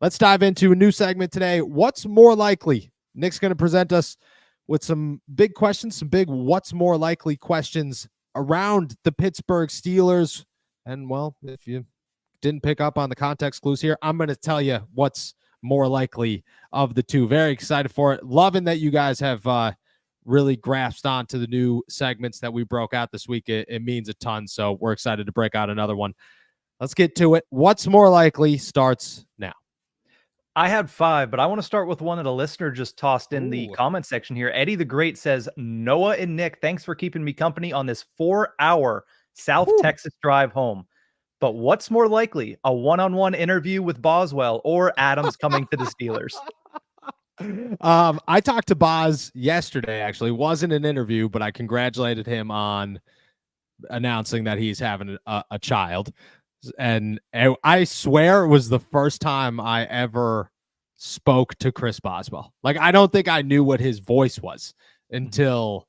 Let's dive into a new segment today. What's more likely? Nick's going to present us with some big questions, some big what's more likely questions around the Pittsburgh Steelers. And, well, if you didn't pick up on the context clues here, I'm going to tell you what's more likely of the two. Very excited for it. Loving that you guys have really grasped onto the new segments that we broke out this week. It means a ton, so we're excited to break out another one. Let's get to it. What's more likely starts now. I had 5, but I want to start with one that a listener just tossed in the comment section here. Eddie the Great says, Noah and Nick, thanks for keeping me company on this 4-hour South Texas drive home. But what's more likely, a one-on-one interview with Boswell or Adams coming to the Steelers? I talked to Boz yesterday, actually. Wasn't an interview, but I congratulated him on announcing that he's having a child. And I swear it was the first time I ever spoke to Chris Boswell. Like, I don't think I knew what his voice was until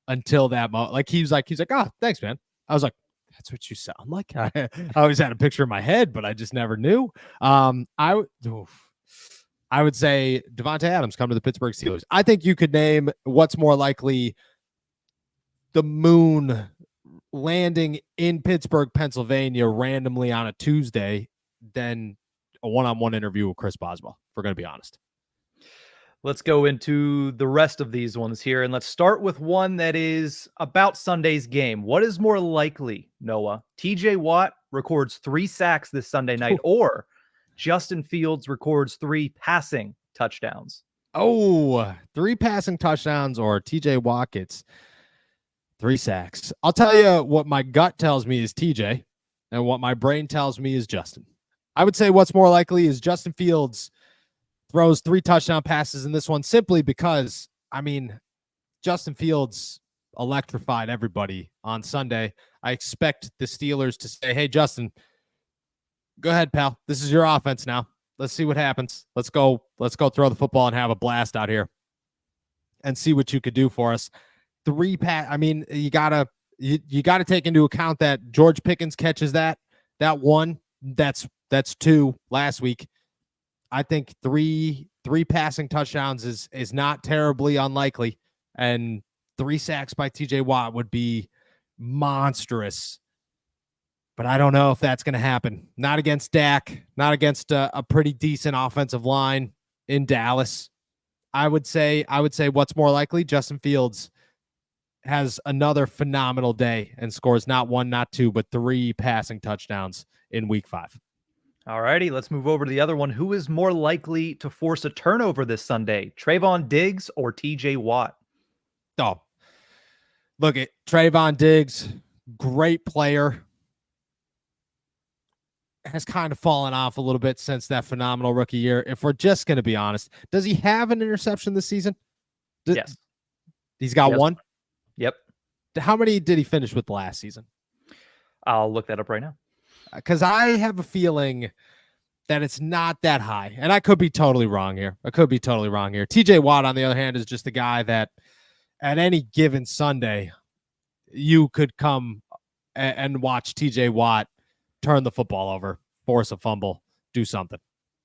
that moment. Like, he's like, oh, thanks, man. I was like, that's what you sound like. I always had a picture in my head, but I just never knew. I would say Devonte Adams come to the Pittsburgh Steelers. I think you could name what's more likely the moon landing in Pittsburgh, Pennsylvania, randomly on a Tuesday than a one-on-one interview with Chris Boswell, if we're going to be honest. Let's go into the rest of these ones here, and let's start with one that is about Sunday's game. What is more likely, Noah? TJ Watt records 3 sacks this Sunday night, or Justin Fields records 3 passing touchdowns? 3 passing touchdowns, or TJ Watt gets 3 sacks. I'll tell you what my gut tells me is TJ, and what my brain tells me is Justin. I would say what's more likely is Justin Fields throws 3 touchdown passes in this one, simply because, I mean, Justin Fields electrified everybody on Sunday. I expect the Steelers to say, hey, Justin, go ahead, pal. This is your offense now. Let's see what happens. Let's go throw the football and have a blast out here and see what you could do for us. 3 pass. I mean, you gotta take into account that George Pickens catches that one. That's 2 last week. I think 3 passing touchdowns is not terribly unlikely, and 3 sacks by TJ Watt would be monstrous. But I don't know if that's going to happen. Not against Dak, not against a pretty decent offensive line in Dallas. I would say what's more likely, Justin Fields has another phenomenal day and scores not 1, not 2, but 3 passing touchdowns in week 5. All righty, let's move over to the other one. Who is more likely to force a turnover this Sunday, Trayvon Diggs or TJ Watt? Oh, look at Trayvon Diggs, great player. Has kind of fallen off a little bit since that phenomenal rookie year. If we're just going to be honest, does he have an interception this season? Yes. He's got 1? Yep. How many did he finish with last season? I'll look that up right now. Because I have a feeling that it's not that high. And I could be totally wrong here. TJ Watt, on the other hand, is just a guy that at any given Sunday, you could come and watch TJ Watt turn the football over, force a fumble, do something.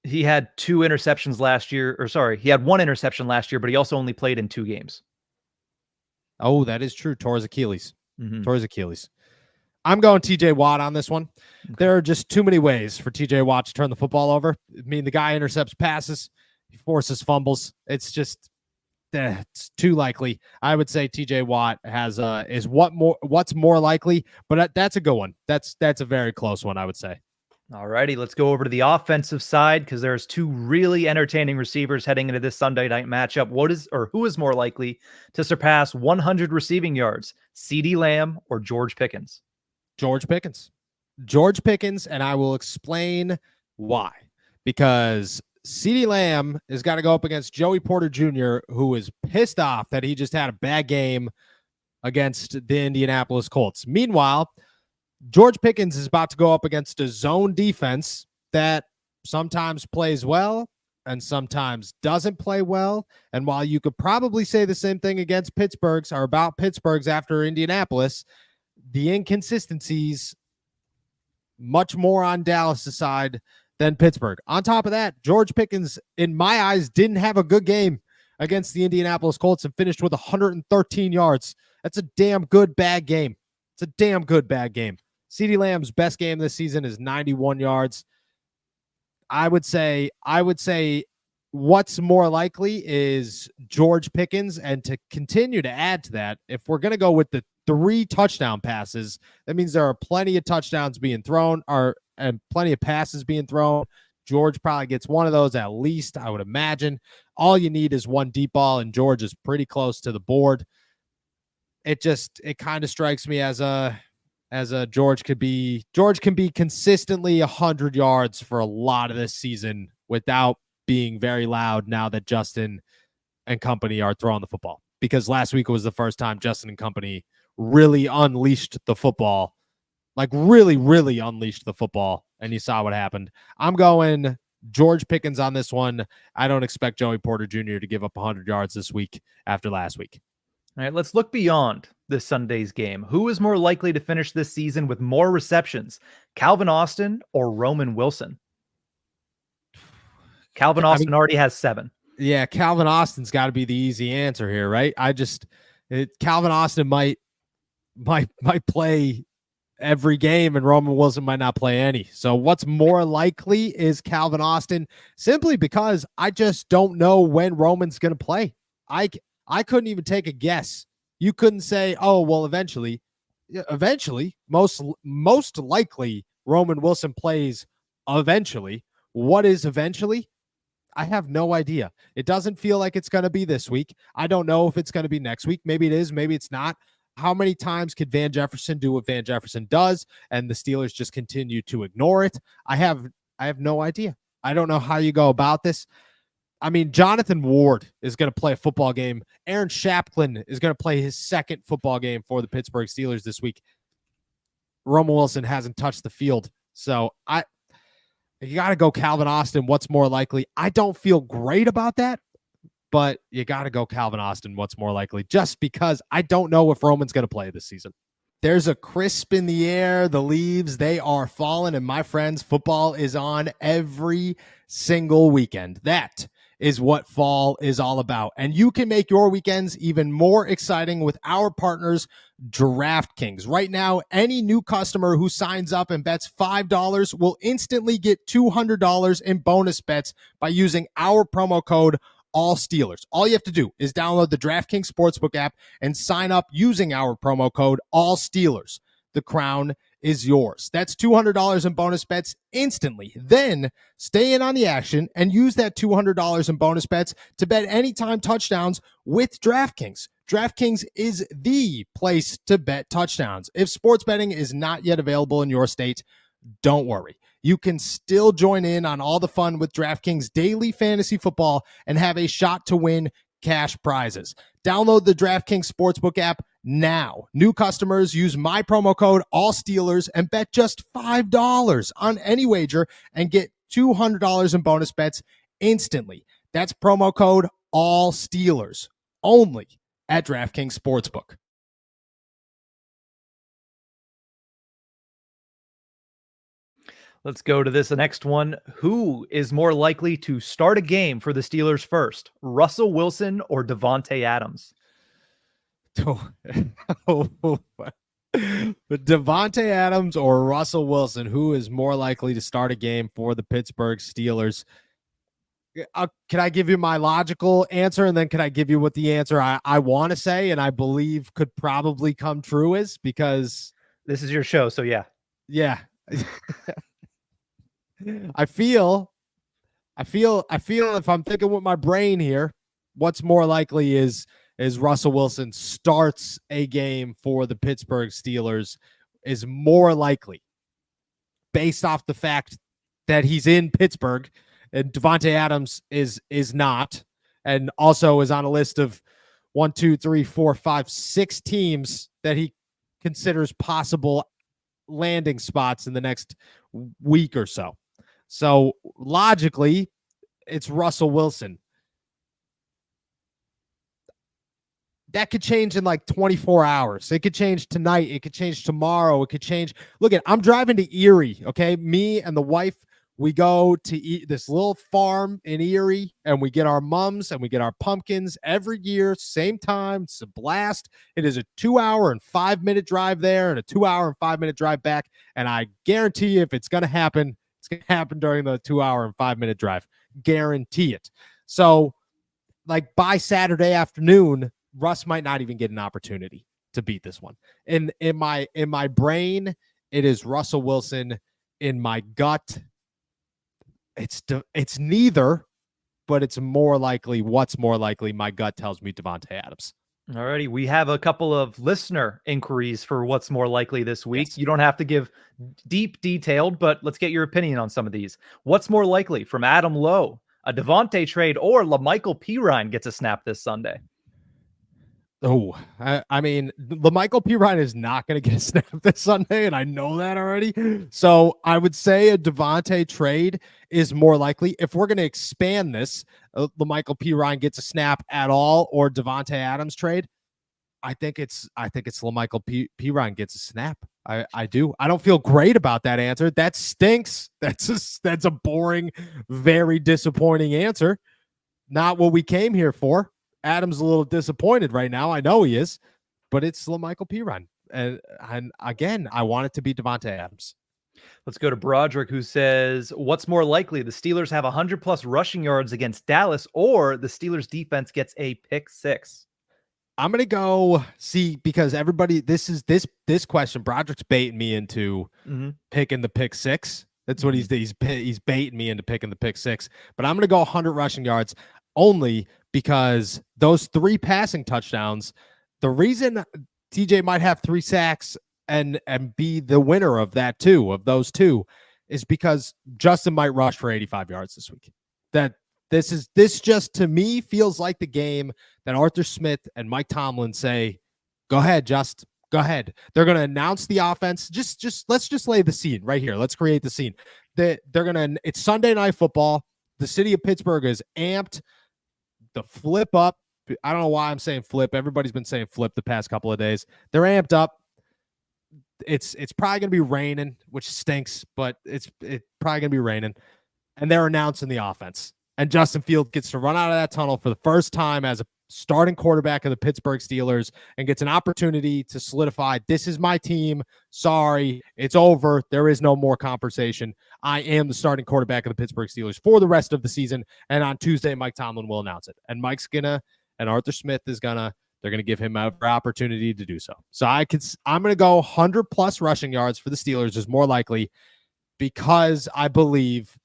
He had 2 interceptions last year, he had 1 interception last year, but he also only played in 2 games. Oh, that is true. Tore his Achilles. I'm going TJ Watt on this one. Okay. There are just too many ways for TJ Watt to turn the football over. I mean, the guy intercepts passes, he forces fumbles. It's just it's too likely. I would say TJ Watt is what's more likely, but that's a good one. That's a very close one, I would say. All righty, let's go over to the offensive side, because there's 2 really entertaining receivers heading into this Sunday night matchup. Who is more likely to surpass 100 receiving yards, CeeDee Lamb or George Pickens? George Pickens, and I will explain why. Because CeeDee Lamb has got to go up against Joey Porter Jr., who is pissed off that he just had a bad game against the Indianapolis Colts. Meanwhile, George Pickens is about to go up against a zone defense that sometimes plays well and sometimes doesn't play well. And while you could probably say the same thing against Pittsburgh's or about Pittsburgh's after Indianapolis, the inconsistencies much more on Dallas' side than Pittsburgh. On top of that, George Pickens, in my eyes, didn't have a good game against the Indianapolis Colts and finished with 113 yards. That's a damn good bad game. It's a damn good bad game. CeeDee Lamb's best game this season is 91 yards. I would say what's more likely is George Pickens, and to continue to add to that, if we're going to go with the 3 touchdown passes, that means there are plenty of touchdowns being thrown and plenty of passes being thrown. George probably gets one of those at least, I would imagine. All you need is one deep ball, and George is pretty close to the board. It kind of strikes me as a George can be consistently 100 yards for a lot of this season without being very loud now that Justin and company are throwing the football. Because last week was the first time Justin and company really unleashed the football, like really, really unleashed the football, and you saw what happened. I'm going George Pickens on this one. I don't expect Joey Porter Jr. to give up 100 yards this week after last week. All right, let's look beyond this Sunday's game. Who is more likely to finish this season with more receptions, Calvin Austin or Roman Wilson? Calvin Austin already has 7. Yeah, Calvin Austin's got to be the easy answer here, right? Calvin Austin might play every game and Roman Wilson might not play any. So what's more likely is Calvin Austin, simply because I just don't know when Roman's going to play. I couldn't even take a guess. You couldn't say, oh, well, eventually, most likely Roman Wilson plays eventually. What is eventually? I have no idea. It doesn't feel like it's going to be this week. I don't know if it's going to be next week. Maybe it is. Maybe it's not. How many times could Van Jefferson do what Van Jefferson does and the Steelers just continue to ignore it? I have no idea. I don't know how you go about this. I mean, Jonathan Ward is going to play a football game. Aaron Shapklin is going to play his second football game for the Pittsburgh Steelers this week. Roman Wilson hasn't touched the field. So you got to go Calvin Austin. What's more likely? I don't feel great about that, but you got to go Calvin Austin. What's more likely? Just because I don't know if Roman's going to play this season. There's a crisp in the air. The leaves, they are falling. And my friends, football is on every single weekend. That is what fall is all about. And you can make your weekends even more exciting with our partners, DraftKings. Right now, any new customer who signs up and bets $5 will instantly get $200 in bonus bets by using our promo code ALLSteelers. All you have to do is download the DraftKings Sportsbook app and sign up using our promo code ALLSteelers. The crown is yours. That's $200 in bonus bets instantly. Then stay in on the action and use that $200 in bonus bets to bet anytime touchdowns with DraftKings. DraftKings is the place to bet touchdowns. If sports betting is not yet available in your state, don't worry. You can still join in on all the fun with DraftKings daily fantasy football and have a shot to win cash prizes. Download the DraftKings Sportsbook app now. New customers use my promo code ALLSteelers and bet just $5 on any wager and get $200 in bonus bets instantly. That's promo code ALLSteelers only at DraftKings Sportsbook. Let's go to this next one. Who is more likely to start a game for the Steelers first, Russell Wilson or Devonte Adams? But Devonte Adams or Russell Wilson, who is more likely to start a game for the Pittsburgh Steelers? Can I give you my logical answer, and then can I give you what the answer I want to say and I believe could probably come true is? Because this is your show, so yeah. I feel if I'm thinking with my brain here, what's more likely is Russell Wilson starts a game for the Pittsburgh Steelers is more likely based off the fact that he's in Pittsburgh and Devonte Adams is not, and also is on a list of 6 teams that he considers possible landing spots in the next week or so. So logically, it's Russell Wilson. That could change in like 24 hours. It could change tonight. It could change tomorrow. It could change. Look, I'm driving to Erie, okay? Me and the wife, We go to eat this little farm in Erie, and we get our mums and we get our pumpkins every year, same time. It's a blast. It is a 2-hour and 5-minute drive there and a 2-hour and 5-minute drive back. And I guarantee you, if it's going to happen, it's going to happen during the 2-hour and 5-minute drive. Guarantee it. So, like, by Saturday afternoon, Russ might not even get an opportunity to beat this one. In my brain, it is Russell Wilson. In my gut, it's neither, but it's more likely. What's more likely? My gut tells me Devonte Adams. Alrighty, we have a couple of listener inquiries for what's more likely this week. Yes. You don't have to give deep detailed, but let's get your opinion on some of these. What's more likely from Adam Lowe? A Devonte trade or LaMichael Pirine gets a snap this Sunday? Oh, I mean, LaMichael Pirine is not going to get a snap this Sunday, and I know that already. So I would say a Devonte trade is more likely. If we're going to expand this, LaMichael Pirine gets a snap at all, or Devonte Adams trade, I think it's LaMichael Pirine gets a snap. I do. I don't feel great about that answer. That stinks. That's a boring, very disappointing answer. Not what we came here for. Adams a little disappointed right now. I know he is, but it's LaMichael Pirine. And again, I want it to be Devonte Adams. Let's go to Broderick, who says, what's more likely? The Steelers have 100+ rushing yards against Dallas, or the Steelers defense gets a pick 6? I'm going to go see, because everybody, this question, Broderick's baiting me into picking the pick 6. That's what he's baiting me into picking the pick 6. But I'm going to go 100 rushing yards only because those 3 passing touchdowns, the reason TJ might have 3 sacks and be the winner of those two, is because Justin might rush for 85 yards this week. This just, to me, feels like the game that Arthur Smith and Mike Tomlin say, go ahead, go ahead. They're going to announce the offense. Let's just lay the scene right here. Let's create the scene. It's Sunday Night Football. The city of Pittsburgh is amped. The flip up. I don't know why I'm saying flip. Everybody's been saying flip the past couple of days. They're amped up. It's probably going to be raining, which stinks, but it's probably going to be raining. And they're announcing the offense. And Justin Fields gets to run out of that tunnel for the first time as a starting quarterback of the Pittsburgh Steelers and gets an opportunity to solidify, this is my team. Sorry, it's over. There is no more conversation. I am the starting quarterback of the Pittsburgh Steelers for the rest of the season. And on Tuesday, Mike Tomlin will announce it. And and Arthur Smith they're going to give him an opportunity to do so. So I'm going to go 100+ rushing yards for the Steelers is more likely, because I believe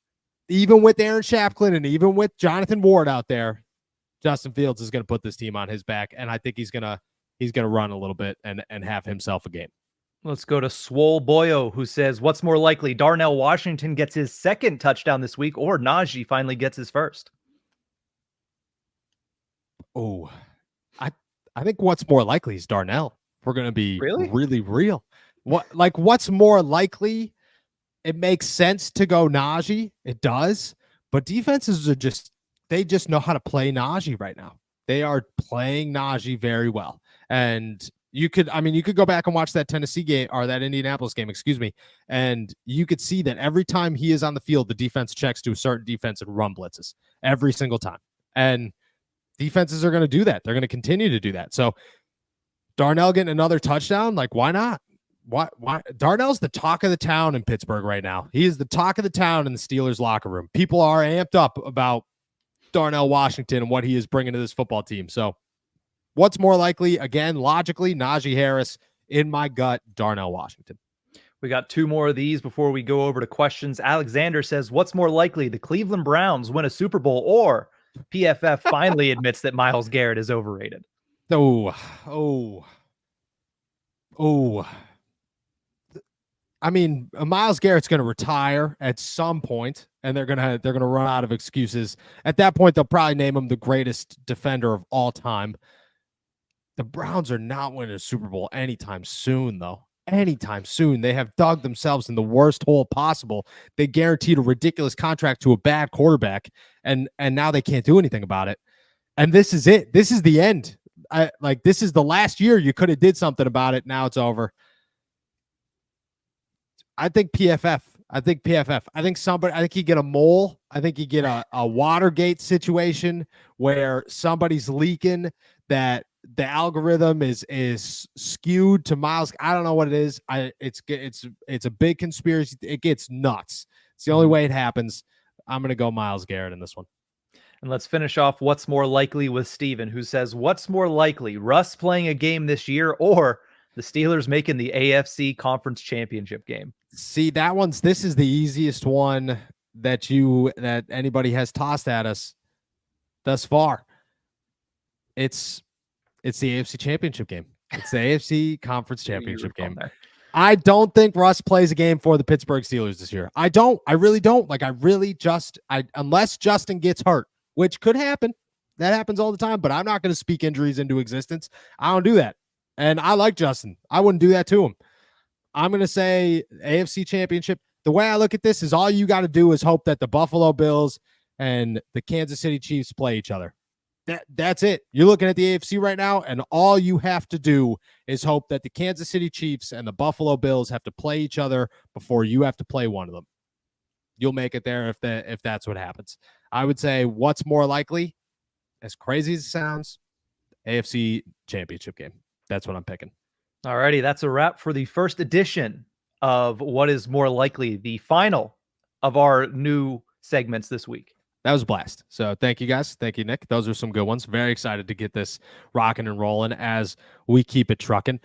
even with Aaron Shapklin and even with Jonathan Ward out there, Justin Fields is going to put this team on his back, and I think he's going to run a little bit and have himself a game. Let's go to Swole Boyo, who says, what's more likely? Darnell Washington gets his 2nd touchdown this week, or Najee finally gets his 1st? Oh, I think what's more likely is Darnell. We're going to be really real. What's more likely? It makes sense to go Najee. It does. But defenses they just know how to play Najee right now. They are playing Najee very well. And you could go back and watch that Tennessee game, or that Indianapolis game, and you could see that every time he is on the field, the defense checks to a certain defense and run blitzes every single time. And defenses are going to do that. They're going to continue to do that. So Darnell getting another touchdown, why not? Why? Darnell's the talk of the town in Pittsburgh right now. He is the talk of the town in the Steelers locker room. People are amped up about Darnell Washington and what he is bringing to this football team. So what's more likely? Again, logically, Najee Harris. In my gut, Darnell Washington. We got 2 more of these before we go over to questions. Alexander says, what's more likely? The Cleveland Browns win a Super Bowl, or PFF finally admits that Myles Garrett is overrated? Oh. I mean, Myles Garrett's going to retire at some point, and they're going to run out of excuses. At that point, they'll probably name him the greatest defender of all time. The Browns are not winning a Super Bowl anytime soon, though. Anytime soon. They have dug themselves in the worst hole possible. They guaranteed a ridiculous contract to a bad quarterback, and now they can't do anything about it. And this is it. This is the end. This is the last year you could have did something about it. Now it's over. I think PFF I think PFF. I think you get a mole. I think you get a Watergate situation where somebody's leaking that the algorithm is skewed to Miles. I don't know what it is. It's a big conspiracy. It gets nuts. It's the only way it happens. I'm going to go Myles Garrett in this one. And let's finish off what's more likely with Steven, who says, what's more likely, Russ playing a game this year or the Steelers making the AFC Conference Championship game? See, this is the easiest one that anybody has tossed at us thus far. It's the AFC Championship game. It's the AFC Conference Championship game. I don't think Russ plays a game for the Pittsburgh Steelers this year. I really don't. Unless Justin gets hurt, which could happen. That happens all the time, but I'm not going to speak injuries into existence. I don't do that. And I like Justin. I wouldn't do that to him. I'm going to say AFC Championship. The way I look at this is all you got to do is hope that the Buffalo Bills and the Kansas City Chiefs play each other. That's it. You're looking at the AFC right now, and all you have to do is hope that the Kansas City Chiefs and the Buffalo Bills have to play each other before you have to play one of them. You'll make it there if that's what happens. I would say what's more likely, as crazy as it sounds, AFC Championship game. That's what I'm picking. All righty, that's a wrap for the first edition of What is More Likely, the final of our new segments this week. That was a blast. So thank you guys. Thank you, Nick. Those are some good ones. Very excited to get this rocking and rolling as we keep it trucking.